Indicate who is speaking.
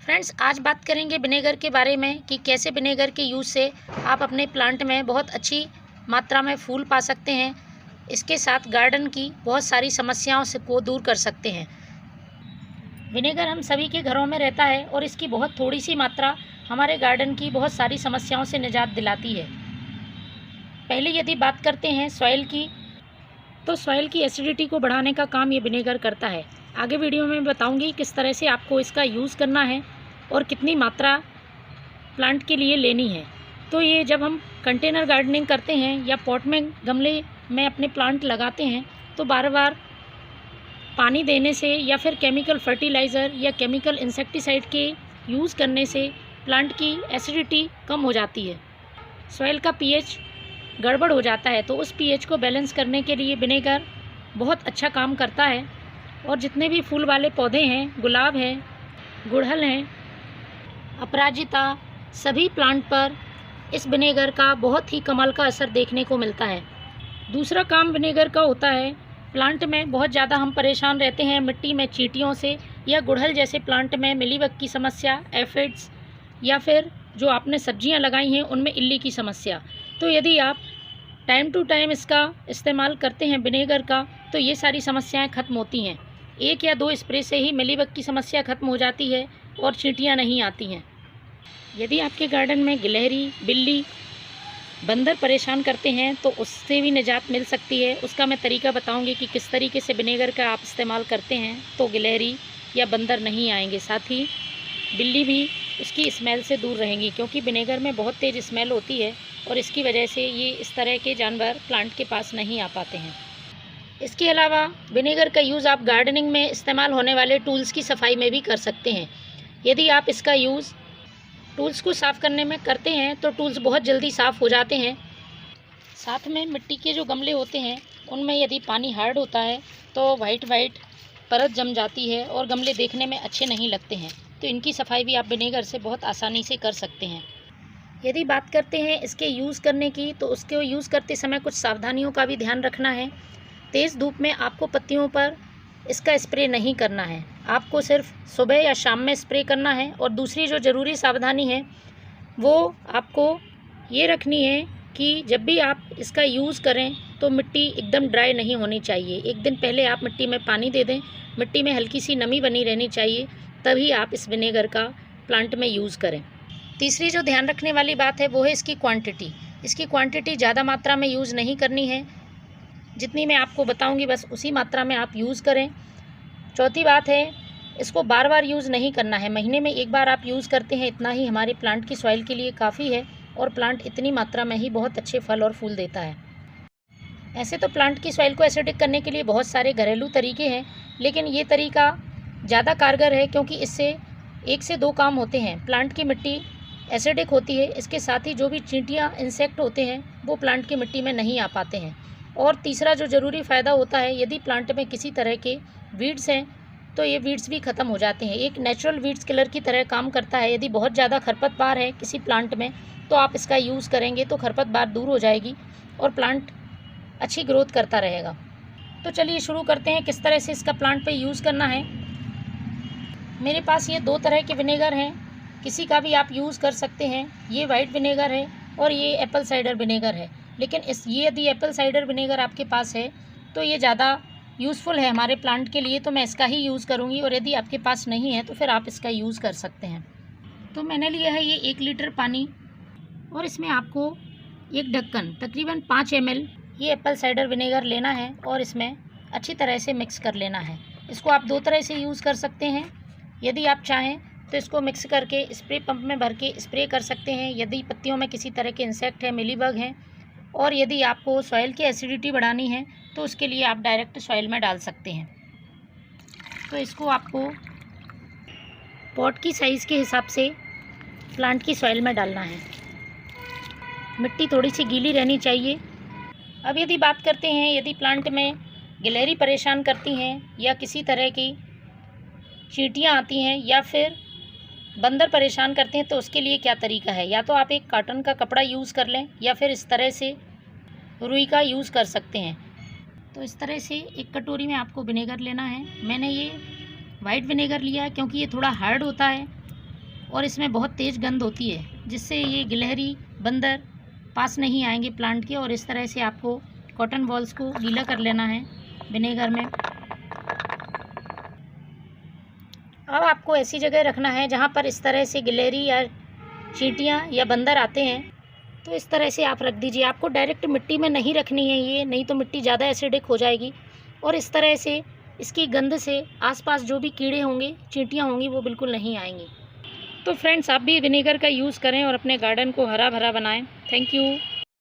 Speaker 1: Friends, आज बात करेंगे विनेगर के बारे में कि कैसे विनेगर के यूज़ से आप अपने प्लांट में बहुत अच्छी मात्रा में फूल पा सकते हैं। इसके साथ गार्डन की बहुत सारी समस्याओं से को दूर कर सकते हैं। विनेगर हम सभी के घरों में रहता है और इसकी बहुत थोड़ी सी मात्रा हमारे गार्डन की बहुत सारी समस्याओं से निजात दिलाती है। पहले यदि बात करते हैं सॉइल की, तो सॉइल की एसिडिटी को बढ़ाने का काम ये विनेगर करता है। आगे वीडियो में बताऊंगी किस तरह से आपको इसका यूज़ करना है और कितनी मात्रा प्लांट के लिए लेनी है। तो ये जब हम कंटेनर गार्डनिंग करते हैं या पॉट में गमले में अपने प्लांट लगाते हैं तो बार बार पानी देने से या फिर केमिकल फर्टिलाइज़र या केमिकल इंसेक्टिसाइड के यूज़ करने से प्लांट की एसिडिटी कम हो जाती है, सॉइल का पीएच गड़बड़ हो जाता है। तो उस पीएच को बैलेंस करने के लिए विनेगर बहुत अच्छा काम करता है। और जितने भी फूल वाले पौधे हैं, गुलाब है, गुड़हल हैं, अपराजिता, सभी प्लांट पर इस विनेगर का बहुत ही कमाल का असर देखने को मिलता है। दूसरा काम विनेगर का होता है, प्लांट में बहुत ज़्यादा हम परेशान रहते हैं मिट्टी में चींटियों से, या गुड़हल जैसे प्लांट में मिलीबग की समस्या, एफिड्स, या फिर जो आपने सब्जियां लगाई हैं उनमें इल्ली की समस्या। तो यदि आप टाइम टू टाइम इसका इस्तेमाल करते हैं विनेगर का, तो ये सारी समस्याएं खत्म होती हैं। 1 या 2 स्प्रे से ही मिलीबग की समस्या खत्म हो जाती है और चींटियां नहीं आती हैं। यदि आपके गार्डन में गिलहरी, बिल्ली, बंदर परेशान करते हैं तो उससे भी निजात मिल सकती है। उसका मैं तरीका बताऊंगी कि किस तरीके से विनेगर का आप इस्तेमाल करते हैं तो गिलहरी या बंदर नहीं आएंगे। साथ ही बिल्ली भी उसकी स्मेल से दूर रहेंगी, क्योंकि विनेगर में बहुत तेज़ स्मेल होती है और इसकी वजह से ये इस तरह के जानवर प्लांट के पास नहीं आ पाते हैं। इसके अलावा विनेगर का यूज़ आप गार्डनिंग में इस्तेमाल होने वाले टूल्स की सफाई में भी कर सकते हैं। यदि आप इसका यूज़ टूल्स को साफ़ करने में करते हैं तो टूल्स बहुत जल्दी साफ़ हो जाते हैं। साथ में मिट्टी के जो गमले होते हैं उनमें यदि पानी हार्ड होता है तो वाइट परत जम जाती है और गमले देखने में अच्छे नहीं लगते हैं। तो इनकी सफाई भी आप विनेगर से बहुत आसानी से कर सकते हैं। यदि बात करते हैं इसके यूज़ करने की, तो उसके यूज़ करते समय कुछ सावधानियों का भी ध्यान रखना है। तेज़ धूप में आपको पत्तियों पर इसका स्प्रे नहीं करना है, आपको सिर्फ सुबह या शाम में स्प्रे करना है। और दूसरी जो ज़रूरी सावधानी है वो आपको ये रखनी है कि जब भी आप इसका यूज़ करें तो मिट्टी एकदम ड्राई नहीं होनी चाहिए। 1 दिन पहले आप मिट्टी में पानी दे दें, मिट्टी में हल्की सी नमी बनी रहनी चाहिए, तभी आप इस विनेगर का प्लांट में यूज़ करें। तीसरी जो ध्यान रखने वाली बात है वो है इसकी क्वांटिटी। इसकी क्वांटिटी ज़्यादा मात्रा में यूज़ नहीं करनी है, जितनी मैं आपको बताऊंगी बस उसी मात्रा में आप यूज़ करें। चौथी बात है, इसको बार बार यूज़ नहीं करना है। महीने में 1 बार आप यूज़ करते हैं, इतना ही हमारे प्लांट की सॉइल के लिए काफ़ी है और प्लांट इतनी मात्रा में ही बहुत अच्छे फल और फूल देता है। ऐसे तो प्लांट की सॉइल को एसिडिक करने के लिए बहुत सारे घरेलू तरीके हैं, लेकिन ये तरीका ज़्यादा कारगर है क्योंकि इससे 1 से 2 काम होते हैं। प्लांट की मिट्टी एसिडिक होती है, इसके साथ ही जो भी चींटियाँ, इंसेक्ट होते हैं वो प्लांट की मिट्टी में नहीं आ पाते हैं। और तीसरा जो ज़रूरी फ़ायदा होता है, यदि प्लांट में किसी तरह के वीड्स हैं तो ये वीड्स भी ख़त्म हो जाते हैं। एक नेचुरल वीड्स किलर की तरह काम करता है। यदि बहुत ज़्यादा खरपतवार है किसी प्लांट में तो आप इसका यूज़ करेंगे तो खरपतवार दूर हो जाएगी और प्लांट अच्छी ग्रोथ करता रहेगा। तो चलिए शुरू करते हैं किस तरह से इसका प्लांट पे यूज़ करना है। मेरे पास ये 2 तरह के विनेगर हैं, किसी का भी आप यूज़ कर सकते हैं। ये वाइट विनेगर है और ये एप्पल साइडर विनेगर है। लेकिन ये यदि एप्पल साइडर विनेगर आपके पास है तो ये ज़्यादा यूज़फुल है हमारे प्लांट के लिए, तो मैं इसका ही यूज़ करूँगी। और यदि आपके पास नहीं है तो फिर आप इसका यूज़ कर सकते हैं। तो मैंने लिया है ये 1 लीटर पानी और इसमें आपको एक ढक्कन तकरीबन 5 ml ये एप्पल साइडर विनेगर लेना है और इसमें अच्छी तरह से मिक्स कर लेना है। इसको आप 2 तरह से यूज़ कर सकते हैं। यदि आप चाहें तो इसको मिक्स करके स्प्रे पंप में भर के स्प्रे कर सकते हैं यदि पत्तियों में किसी तरह के इंसेक्ट है, मिलीबग हैं। और यदि आपको सॉइल की एसिडिटी बढ़ानी है तो उसके लिए आप डायरेक्ट सॉइल में डाल सकते हैं। तो इसको आपको पॉट की साइज़ के हिसाब से प्लांट की सॉइल में डालना है। मिट्टी थोड़ी सी गीली रहनी चाहिए। अब यदि बात करते हैं, यदि प्लांट में गिलहरी परेशान करती हैं या किसी तरह की चींटियाँ आती हैं या फिर बंदर परेशान करते हैं तो उसके लिए क्या तरीका है। या तो आप एक कॉटन का कपड़ा यूज़ कर लें या फिर इस तरह से रुई का यूज़ कर सकते हैं। तो इस तरह से एक कटोरी में आपको विनेगर लेना है। मैंने ये वाइट विनेगर लिया है क्योंकि ये थोड़ा हार्ड होता है और इसमें बहुत तेज़ गंध होती है, जिससे ये गिलहरी, बंदर पास नहीं आएंगे प्लांट के। और इस तरह से आपको कॉटन बॉल्स को गीला कर लेना है विनेगर में। अब आपको ऐसी जगह रखना है जहाँ पर इस तरह से गिलहरी या चींटियाँ या बंदर आते हैं, तो इस तरह से आप रख दीजिए। आपको डायरेक्ट मिट्टी में नहीं रखनी है ये, नहीं तो मिट्टी ज़्यादा एसिडिक हो जाएगी। और इस तरह से इसकी गंध से आसपास जो भी कीड़े होंगे, चींटियाँ होंगी, वो बिल्कुल नहीं आएंगी। तो फ्रेंड्स, आप भी विनेगर का यूज़ करें और अपने गार्डन को हरा भरा बनाएं। Thank you.